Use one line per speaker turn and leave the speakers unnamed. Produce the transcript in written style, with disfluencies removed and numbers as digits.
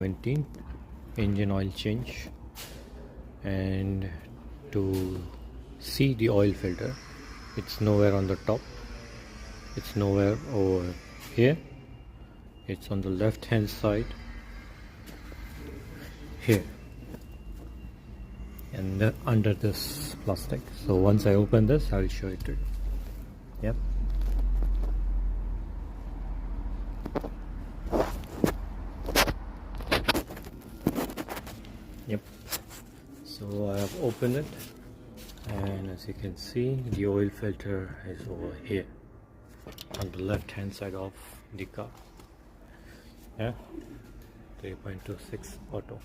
17 engine oil change. And to see the oil filter, it's nowhere on the top, it's nowhere over here, it's on the left hand side here and under this plastic. So once I open this, I'll show it to you. Yep. Yep. So I have opened it, and as you can see, the oil filter is over here on the left hand side of the car. Yeah, 3.26 auto.